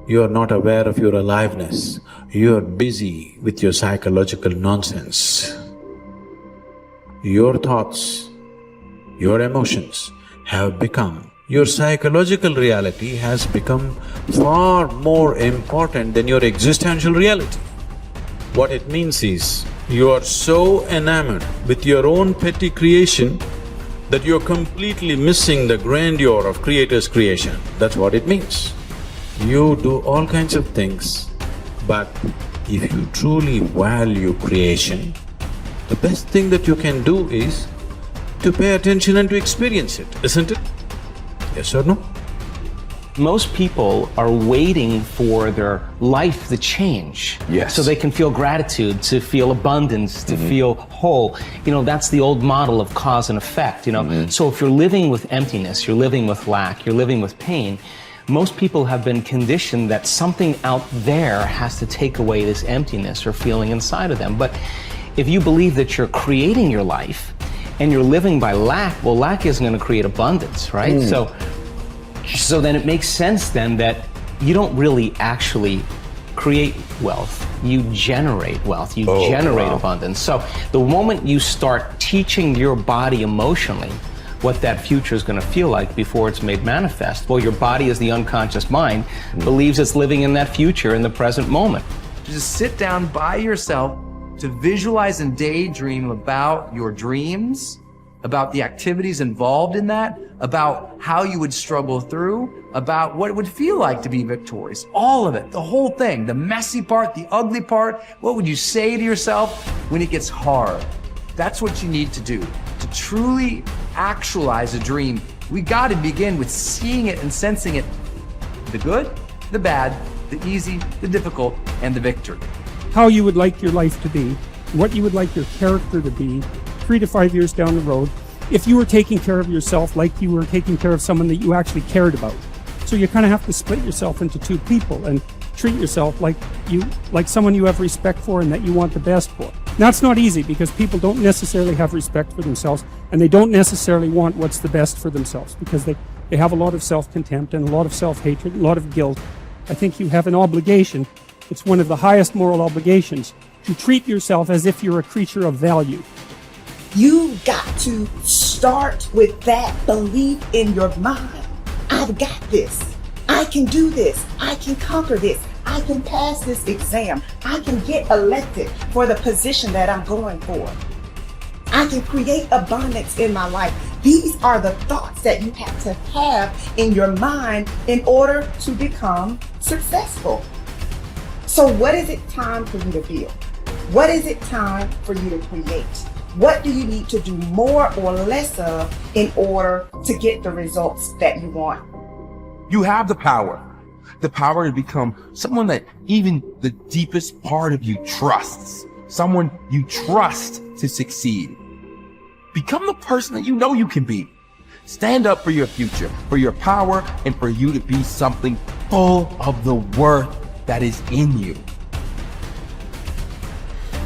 You're not aware of your aliveness. You're busy with your psychological nonsense. Your thoughts, your emotions have become, your psychological reality has become far more important than your existential reality. What it means is, you are so enamored with your own petty creation that you're completely missing the grandeur of Creator's creation. That's what it means. You do all kinds of things, but if you truly value creation, the best thing that you can do is to pay attention and to experience it, isn't it? Yes or no? Most people are waiting for their life to change. Yes. So they can feel gratitude, to feel abundance, to feel whole. You know, that's the old model of cause and effect, you know. So if you're living with emptiness, you're living with lack, you're living with pain, most people have been conditioned that something out there has to take away this emptiness or feeling inside of them. But if you believe that you're creating your life and you're living by lack, well, lack isn't going to create abundance, right? So then it makes sense then that you don't really actually create wealth, you generate wealth, you generate abundance. So the moment you start teaching your body emotionally what that future is going to feel like before it's made manifest, well, your body, as the unconscious mind, believes it's living in that future in the present moment. Just sit down by yourself to visualize and daydream about your dreams, about the activities involved in that, about how you would struggle through, about what it would feel like to be victorious. All of it, the whole thing, the messy part, the ugly part. What would you say to yourself when it gets hard? That's what you need to do. To truly actualize a dream, we got to begin with seeing it and sensing it. The good, the bad, the easy, the difficult, and the victory. How you would like your life to be, what you would like your character to be, 3 to 5 years down the road, if you were taking care of yourself like you were taking care of someone that you actually cared about. So you kind of have to split yourself into two people and treat yourself like someone you have respect for and that you want the best for. That's not easy because people don't necessarily have respect for themselves and they don't necessarily want what's the best for themselves because they have a lot of self-contempt and a lot of self-hatred, a lot of guilt. I think you have an obligation, it's one of the highest moral obligations, to treat yourself as if you're a creature of value. You got to start with that belief in your mind. I've got this. I can do this. I can conquer this. I can pass this exam. I can get elected for the position that I'm going for. I can create abundance in my life. These are the thoughts that you have to have in your mind in order to become successful. So what is it time for you to feel? What is it time for you to create? What do you need to do more or less of in order to get the results that you want? You have the power to become someone that even the deepest part of you trusts, someone you trust to succeed. Become the person that you know you can be. Stand up for your future, for your power, and for you to be something full of the worth that is in you.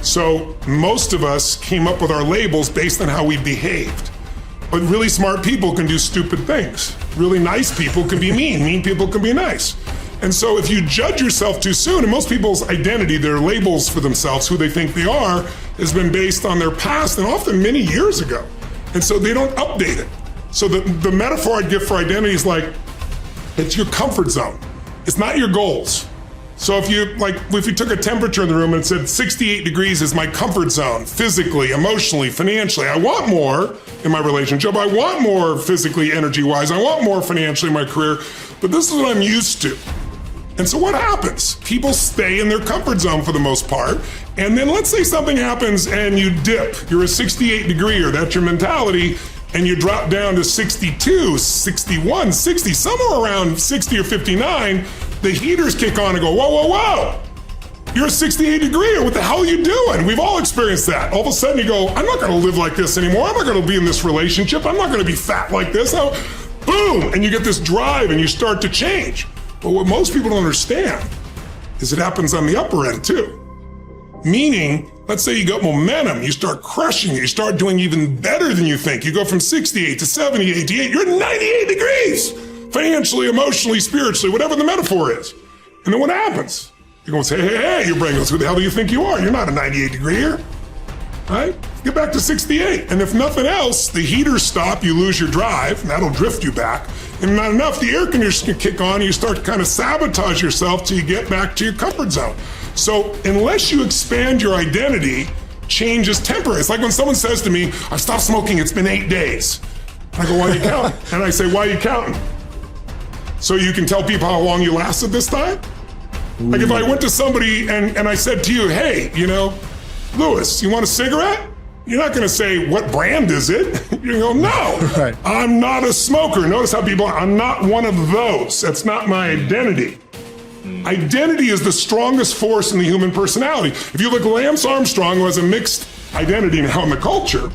So most of us came up with our labels based on how we behaved. But really smart people can do stupid things. Really nice people can be mean. Mean people can be nice. And so if you judge yourself too soon, and most people's identity, their labels for themselves, who they think they are, has been based on their past and often many years ago. And so they don't update it. So the metaphor I'd give for identity is like, it's your comfort zone. It's not your goals. So if you took a temperature in the room and said 68 degrees is my comfort zone, physically, emotionally, financially, I want more in my relationship, I want more physically, energy-wise, I want more financially in my career, but this is what I'm used to. And so what happens? People stay in their comfort zone for the most part, and then let's say something happens and you dip, you're a 68 degree, or that's your mentality, and you drop down to 62, 61, 60, somewhere around 60 or 59, the heaters kick on and go, whoa, whoa, whoa. You're a 68 degree, what the hell are you doing? We've all experienced that. All of a sudden you go, I'm not gonna live like this anymore. I'm not gonna be in this relationship. I'm not gonna be fat like this. Boom, and you get this drive and you start to change. But what most people don't understand is it happens on the upper end too. Meaning, let's say you got momentum, you start crushing it, you start doing even better than you think. You go from 68 to 70, 88, you're at 98 degrees. Financially, emotionally, spiritually, whatever the metaphor is. And then what happens? You're going to say, hey, your brain goes, who the hell do you think you are? You're not a 98 degree here. Right? Get back to 68. And if nothing else, the heaters stop, you lose your drive, and that'll drift you back. And not enough, the air conditioner can kick on, and you start to kind of sabotage yourself till you get back to your comfort zone. So unless you expand your identity, change is temporary. It's like when someone says to me, I've stopped smoking, it's been 8 days. I go, why are you counting? And I say, why are you counting? So you can tell people how long you lasted this time? Like if I went to somebody and I said to you, hey, Louis, you want a cigarette? You're not going to say, what brand is it? You go, no, Right. I'm not a smoker. Notice how people, I'm not one of those. That's not my identity. Identity is the strongest force in the human personality. If you look at Lance Armstrong, who has a mixed identity now in the culture,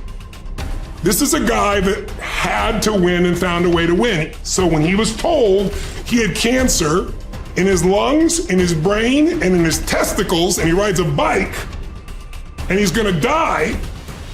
this is a guy that had to win and found a way to win. So when he was told he had cancer in his lungs, in his brain, and in his testicles, and he rides a bike, and he's gonna die,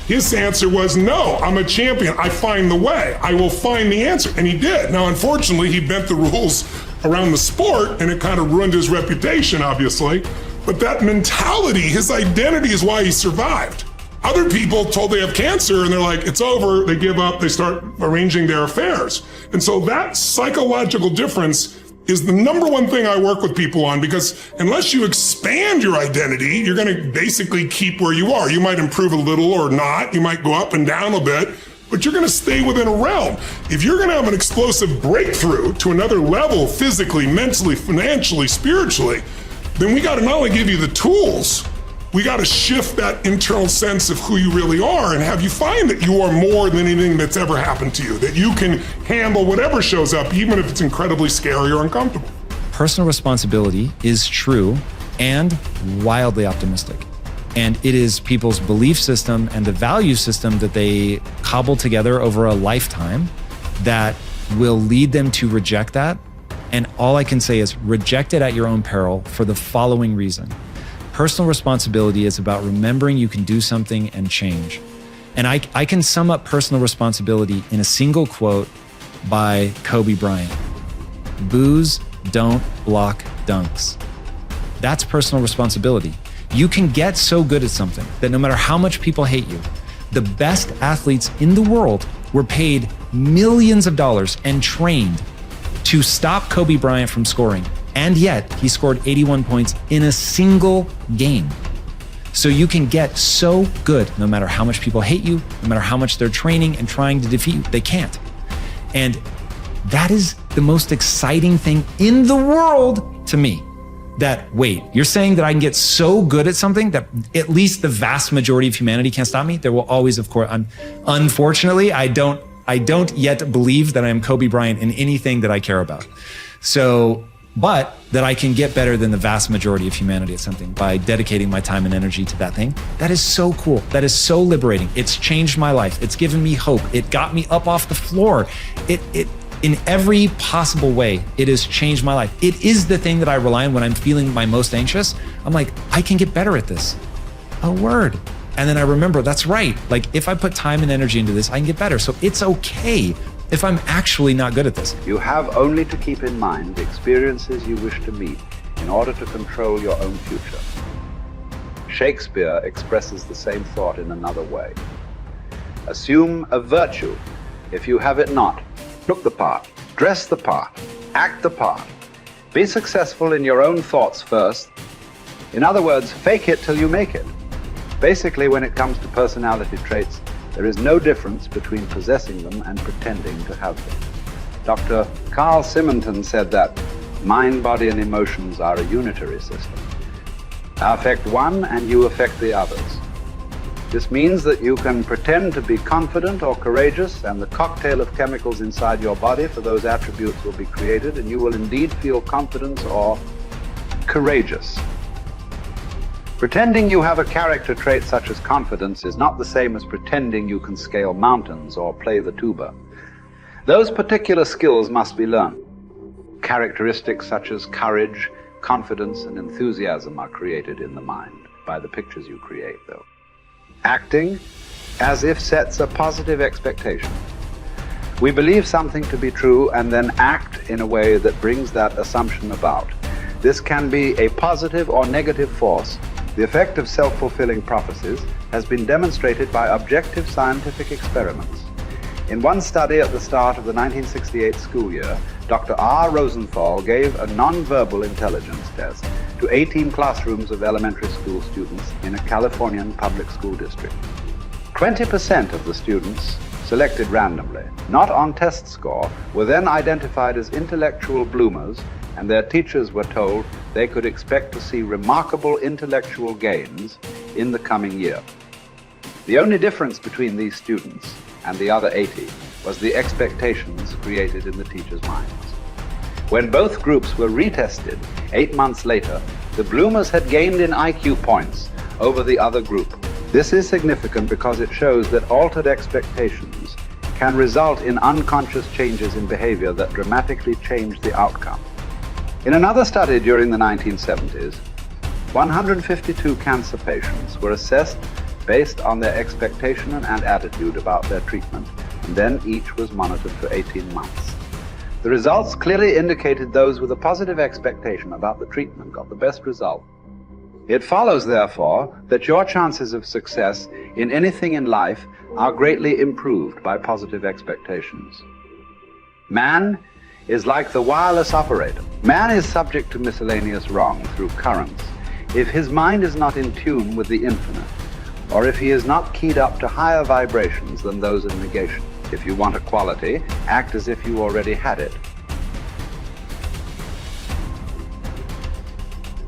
his answer was, no, I'm a champion. I find the way. I will find the answer. And he did. Now, unfortunately, he bent the rules around the sport, and it kind of ruined his reputation, obviously. But that mentality, his identity is why he survived. Other people told they have cancer, and they're like, it's over, they give up, they start arranging their affairs. And so that psychological difference is the number one thing I work with people on, because unless you expand your identity, you're going to basically keep where you are. You might improve a little or not. You might go up and down a bit, but you're going to stay within a realm. If you're going to have an explosive breakthrough to another level, physically, mentally, financially, spiritually, then we got to not only give you the tools, we got to shift that internal sense of who you really are and have you find that you are more than anything that's ever happened to you, that you can handle whatever shows up, even if it's incredibly scary or uncomfortable. Personal responsibility is true and wildly optimistic. And it is people's belief system and the value system that they cobble together over a lifetime that will lead them to reject that. And all I can say is reject it at your own peril for the following reason. Personal responsibility is about remembering you can do something and change. And I can sum up personal responsibility in a single quote by Kobe Bryant. Boos don't block dunks. That's personal responsibility. You can get so good at something that no matter how much people hate you, the best athletes in the world were paid millions of dollars and trained to stop Kobe Bryant from scoring. And yet he scored 81 points in a single game. So you can get so good no matter how much people hate you, no matter how much they're training and trying to defeat you, they can't. And that is the most exciting thing in the world to me. That, wait, you're saying that I can get so good at something that at least the vast majority of humanity can't stop me? There will always, of course, unfortunately, I don't yet believe that I am Kobe Bryant in anything that I care about. So, but that I can get better than the vast majority of humanity at something by dedicating my time and energy to that thing. That is so cool. That is so liberating. It's changed my life. It's given me hope. It got me up off the floor. It in every possible way, it has changed my life. It is the thing that I rely on when I'm feeling my most anxious. I'm like, I can get better at this. A word. And then I remember, that's right. Like if I put time and energy into this, I can get better. So it's okay if I'm actually not good at this. You have only to keep in mind the experiences you wish to meet in order to control your own future. Shakespeare expresses the same thought in another way. Assume a virtue if you have it not. Look the part, dress the part, act the part. Be successful in your own thoughts first. In other words, fake it till you make it. Basically, when it comes to personality traits, there is no difference between possessing them and pretending to have them. Dr. Carl Simonton said that mind, body, and emotions are a unitary system. I affect one and you affect the others. This means that you can pretend to be confident or courageous, and the cocktail of chemicals inside your body for those attributes will be created, and you will indeed feel confidence or courageous. Pretending you have a character trait such as confidence is not the same as pretending you can scale mountains or play the tuba. Those particular skills must be learned. Characteristics such as courage, confidence, and enthusiasm are created in the mind by the pictures you create, though. Acting as if sets a positive expectation. We believe something to be true and then act in a way that brings that assumption about. This can be a positive or negative force. The effect of self-fulfilling prophecies has been demonstrated by objective scientific experiments. In one study at the start of the 1968 school year, Dr. R. Rosenthal gave a non-verbal intelligence test to 18 classrooms of elementary school students in a Californian public school district. 20% of the students selected randomly, not on test score, were then identified as intellectual bloomers, and their teachers were told they could expect to see remarkable intellectual gains in the coming year. The only difference between these students and the other 80 was the expectations created in the teachers' minds. When both groups were retested 8 months later, the bloomers had gained in IQ points over the other group. This is significant because it shows that altered expectations can result in unconscious changes in behavior that dramatically change the outcome. In another study during the 1970s, 152 cancer patients were assessed based on their expectation and attitude about their treatment, and then each was monitored for 18 months. The results clearly indicated those with a positive expectation about the treatment got the best result. It follows, therefore, that your chances of success in anything in life are greatly improved by positive expectations. Man is like the wireless operator. Man is subject to miscellaneous wrong through currents if his mind is not in tune with the infinite, or if he is not keyed up to higher vibrations than those of negation. If you want a quality, act as if you already had it.